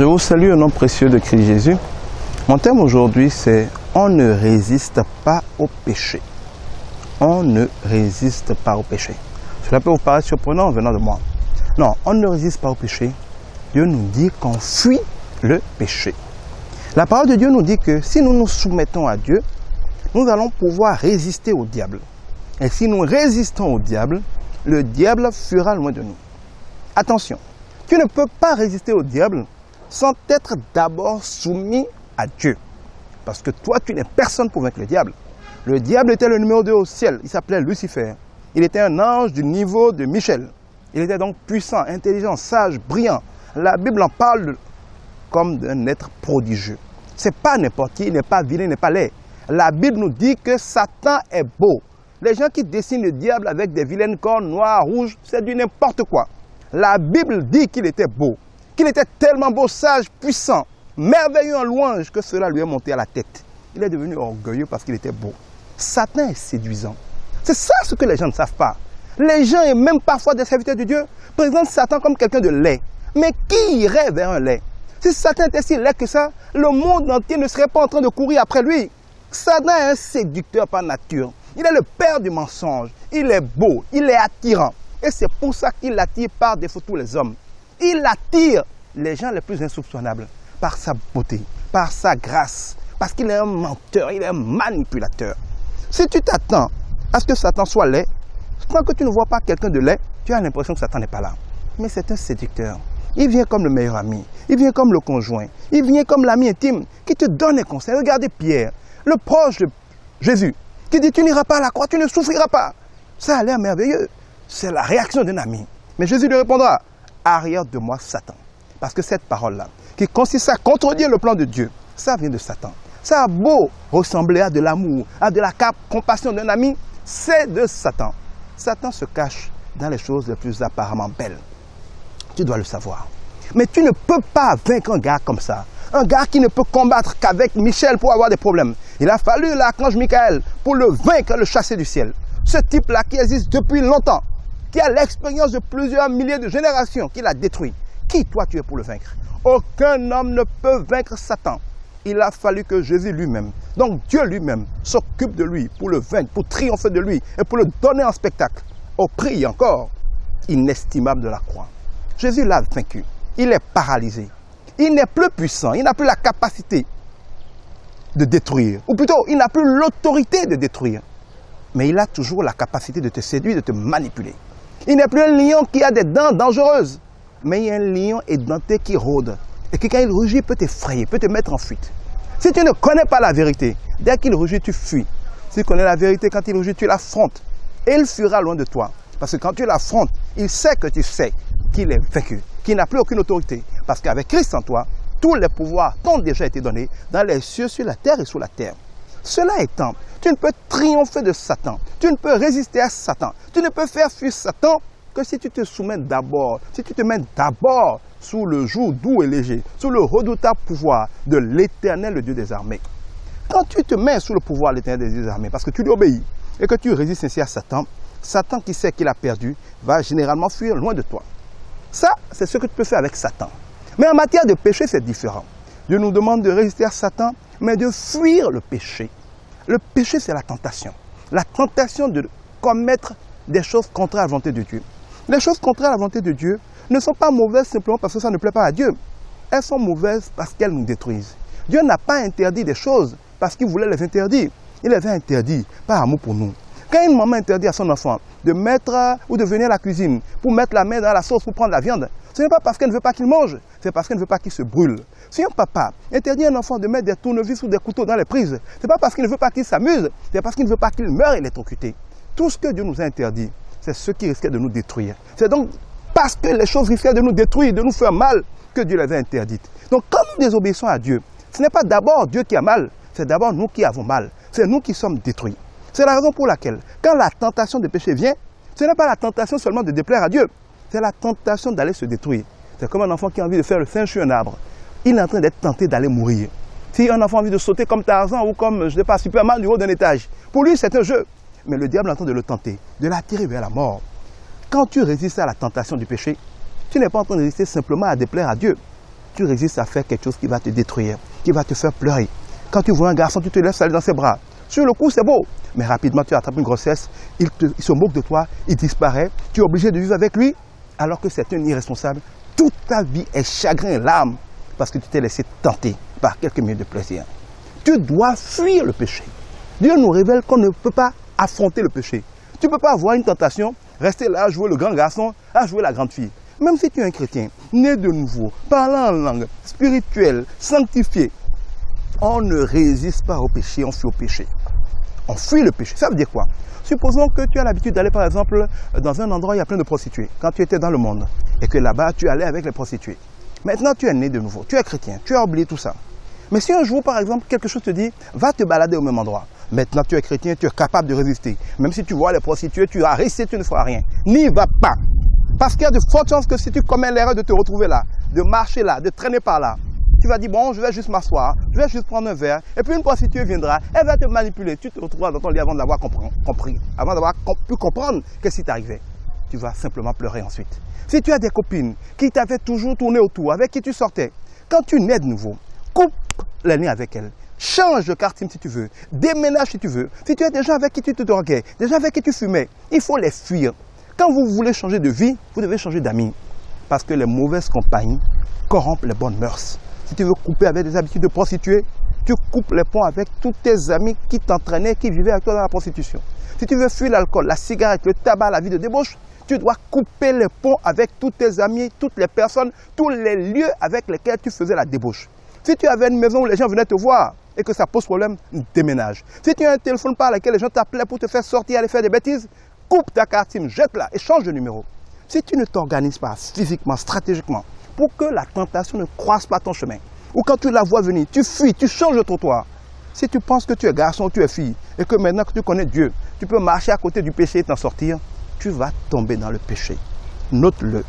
Je vous salue au nom précieux de Christ Jésus. Mon thème aujourd'hui, c'est « On ne résiste pas au péché ». On ne résiste pas au péché. Cela peut vous paraître surprenant venant de moi. Non, on ne résiste pas au péché. Dieu nous dit qu'on fuit le péché. La parole de Dieu nous dit que si nous nous soumettons à Dieu, nous allons pouvoir résister au diable. Et si nous résistons au diable, le diable fuira loin de nous. Attention, tu ne peux pas résister au diable sans être d'abord soumis à Dieu. Parce que toi, tu n'es personne pour vaincre le diable. Le diable était le numéro 2 au ciel. Il s'appelait Lucifer. Il était un ange du niveau de Michel. Il était donc puissant, intelligent, sage, brillant. La Bible en parle comme d'un être prodigieux. Ce n'est pas n'importe qui, il n'est pas vilain, il n'est pas laid. La Bible nous dit que Satan est beau. Les gens qui dessinent le diable avec des vilaines cornes noires, rouges, c'est du n'importe quoi. La Bible dit qu'il était beau, qu'il était tellement beau, sage, puissant, merveilleux en louange que cela lui est monté à la tête. Il est devenu orgueilleux parce qu'il était beau. Satan est séduisant. C'est ça ce que les gens ne savent pas. Les gens et même parfois des serviteurs de Dieu présentent Satan comme quelqu'un de laid. Mais qui irait vers un laid? Si Satan était si laid que ça, le monde entier ne serait pas en train de courir après lui. Satan est un séducteur par nature. Il est le père du mensonge. Il est beau, il est attirant. Et c'est pour ça qu'il attire par défaut tous les hommes. Il attire les gens les plus insoupçonnables par sa beauté, par sa grâce, parce qu'il est un menteur, il est un manipulateur. Si tu t'attends à ce que Satan soit laid, tant que tu ne vois pas quelqu'un de laid, tu as l'impression que Satan n'est pas là. Mais c'est un séducteur. Il vient comme le meilleur ami, il vient comme le conjoint, il vient comme l'ami intime qui te donne des conseils. Regardez Pierre, le proche de Jésus, qui dit tu n'iras pas à la croix, tu ne souffriras pas. Ça a l'air merveilleux. C'est la réaction d'un ami. Mais Jésus lui répondra, arrière de moi Satan. Parce que cette parole-là, qui consiste à contredire le plan de Dieu, ça vient de Satan. Ça a beau ressembler à de l'amour, à de la compassion d'un ami, c'est de Satan. Satan se cache dans les choses les plus apparemment belles. Tu dois le savoir. Mais tu ne peux pas vaincre un gars comme ça. Un gars qui ne peut combattre qu'avec Michel pour avoir des problèmes. Il a fallu l'archange Michael pour le vaincre, le chasser du ciel. Ce type-là qui existe depuis longtemps, qui a l'expérience de plusieurs milliers de générations, qui l'a détruit. Qui toi tu es pour le vaincre? Aucun homme ne peut vaincre Satan. Il a fallu que Jésus lui-même, donc Dieu lui-même, s'occupe de lui pour le vaincre, pour triompher de lui et pour le donner en spectacle, au prix encore inestimable de la croix. Jésus l'a vaincu. Il est paralysé. Il n'est plus puissant. Il n'a plus la capacité de détruire. Ou plutôt, il n'a plus l'autorité de détruire. Mais il a toujours la capacité de te séduire, de te manipuler. Il n'est plus un lion qui a des dents dangereuses. Mais il y a un lion édenté qui rôde. Et que quand il rugit, peut t'effrayer, peut te mettre en fuite. Si tu ne connais pas la vérité, dès qu'il rugit, tu fuis. Si tu connais la vérité, quand il rugit, tu l'affrontes. Et il fuira loin de toi. Parce que quand tu l'affrontes, il sait que tu sais qu'il est vaincu, qu'il n'a plus aucune autorité. Parce qu'avec Christ en toi, tous les pouvoirs t'ont déjà été donnés dans les cieux, sur la terre et sous la terre. Cela étant, tu ne peux triompher de Satan. Tu ne peux résister à Satan. Tu ne peux faire fuir Satan que si tu te soumets d'abord, si tu te mets d'abord sous le joug doux et léger, sous le redoutable pouvoir de l'Éternel, le Dieu des armées. Quand tu te mets sous le pouvoir de l'Éternel des armées, parce que tu lui obéis et que tu résistes ainsi à Satan, Satan qui sait qu'il a perdu va généralement fuir loin de toi. Ça, c'est ce que tu peux faire avec Satan. Mais en matière de péché, c'est différent. Dieu nous demande de résister à Satan, mais de fuir le péché. Le péché, c'est la tentation. La tentation de commettre des choses contraires à la volonté de Dieu. Les choses contraires à la volonté de Dieu ne sont pas mauvaises simplement parce que ça ne plaît pas à Dieu. Elles sont mauvaises parce qu'elles nous détruisent. Dieu n'a pas interdit des choses parce qu'il voulait les interdire. Il les a interdits par amour pour nous. Quand une maman interdit à son enfant de mettre ou de venir à la cuisine pour mettre la main dans la sauce pour prendre la viande, ce n'est pas parce qu'elle ne veut pas qu'il mange, c'est parce qu'elle ne veut pas qu'il se brûle. Si un papa interdit à un enfant de mettre des tournevis ou des couteaux dans les prises, ce n'est pas parce qu'il ne veut pas qu'il s'amuse, c'est parce qu'il ne veut pas qu'il meure électrocuté. Tout ce que Dieu nous a interdit, c'est ce qui risquait de nous détruire. C'est donc parce que les choses risquaient de nous détruire, de nous faire mal, que Dieu les a interdites. Donc quand nous désobéissons à Dieu, ce n'est pas d'abord Dieu qui a mal, c'est d'abord nous qui avons mal. C'est nous qui sommes détruits. C'est la raison pour laquelle, quand la tentation de péché vient, ce n'est pas la tentation seulement de déplaire à Dieu, c'est la tentation d'aller se détruire. C'est comme un enfant qui a envie de faire le singe sur un arbre. Il est en train d'être tenté d'aller mourir. Si un enfant a envie de sauter comme Tarzan ou comme, je ne sais pas, Superman du haut d'un étage, pour lui c'est un jeu. Mais le diable est en train de le tenter, de l'attirer vers la mort. Quand tu résistes à la tentation du péché, tu n'es pas en train de résister simplement à déplaire à Dieu. tu résistes à faire quelque chose qui va te détruire, qui va te faire pleurer. Quand tu vois un garçon, tu te laisses aller dans ses bras. Sur le coup, c'est beau, mais rapidement, tu attrapes une grossesse, il se moque de toi, il disparaît, tu es obligé de vivre avec lui, alors que c'est un irresponsable. Toute ta vie est chagrin et larmes, parce que tu t'es laissé tenter par quelques minutes de plaisir. Tu dois fuir le péché. Dieu nous révèle qu'on ne peut pas affronter le péché. Tu ne peux pas avoir une tentation, rester là, jouer le grand garçon, à jouer la grande fille. Même si tu es un chrétien, né de nouveau, parlant en langue, spirituel, sanctifié, on ne résiste pas au péché, on fuit au péché. On fuit le péché. Ça veut dire quoi? Supposons que tu as l'habitude d'aller par exemple dans un endroit où il y a plein de prostituées, quand tu étais dans le monde, et que là-bas tu allais avec les prostituées. Maintenant tu es né de nouveau, tu es chrétien, tu as oublié tout ça. Mais si un jour par exemple quelque chose te dit, va te balader au même endroit, maintenant tu es chrétien, tu es capable de résister. Même si tu vois les prostituées, tu as resté, tu ne feras rien. N'y va pas. Parce qu'il y a de fortes chances que si tu commets l'erreur de te retrouver là, de marcher là, de traîner par là, tu vas dire, bon, je vais juste m'asseoir, je vais juste prendre un verre, et puis une prostituée viendra, elle va te manipuler. Tu te retrouveras dans ton lit avant d'avoir compris, avant d'avoir pu comprendre qu'est-ce qui t'arrivait. Tu vas simplement pleurer ensuite. Si tu as des copines qui t'avaient toujours tourné autour, avec qui tu sortais, quand tu nais de nouveau, coupe les liens avec elles. Change de quartier si tu veux, déménage si tu veux. Si tu as des gens avec qui tu te droguais, des gens avec qui tu fumais, il faut les fuir. Quand vous voulez changer de vie, vous devez changer d'amis. Parce que les mauvaises compagnies corrompent les bonnes mœurs. Si tu veux couper avec des habitudes de prostituée, tu coupes les ponts avec tous tes amis qui t'entraînaient, qui vivaient avec toi dans la prostitution. Si tu veux fuir l'alcool, la cigarette, le tabac, la vie de débauche, tu dois couper les ponts avec tous tes amis, toutes les personnes, tous les lieux avec lesquels tu faisais la débauche. Si tu avais une maison où les gens venaient te voir et que ça pose problème, déménage. Si tu as un téléphone par lequel les gens t'appelaient pour te faire sortir, aller faire des bêtises, coupe ta carte SIM, jette-la et change de numéro. Si tu ne t'organises pas physiquement, stratégiquement, pour que la tentation ne croise pas ton chemin, ou quand tu la vois venir, tu fuis, tu changes de trottoir. Si tu penses que tu es garçon, tu es fille, et que maintenant que tu connais Dieu, tu peux marcher à côté du péché et t'en sortir, tu vas tomber dans le péché. Note-le,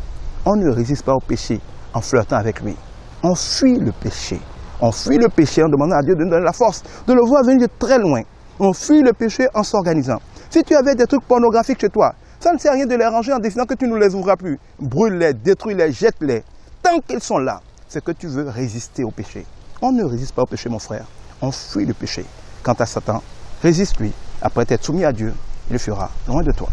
on ne résiste pas au péché en flirtant avec lui. On fuit le péché. On fuit le péché en demandant à Dieu de nous donner la force de le voir venir de très loin. On fuit le péché en s'organisant. Si tu avais des trucs pornographiques chez toi, ça ne sert à rien de les ranger en décidant que tu ne les ouvras plus. Brûle-les, détruis-les, jette-les. Tant qu'ils sont là, c'est que tu veux résister au péché. On ne résiste pas au péché, mon frère. On fuit le péché. Quant à Satan, résiste-lui. Après t'être soumis à Dieu, il le fera loin de toi.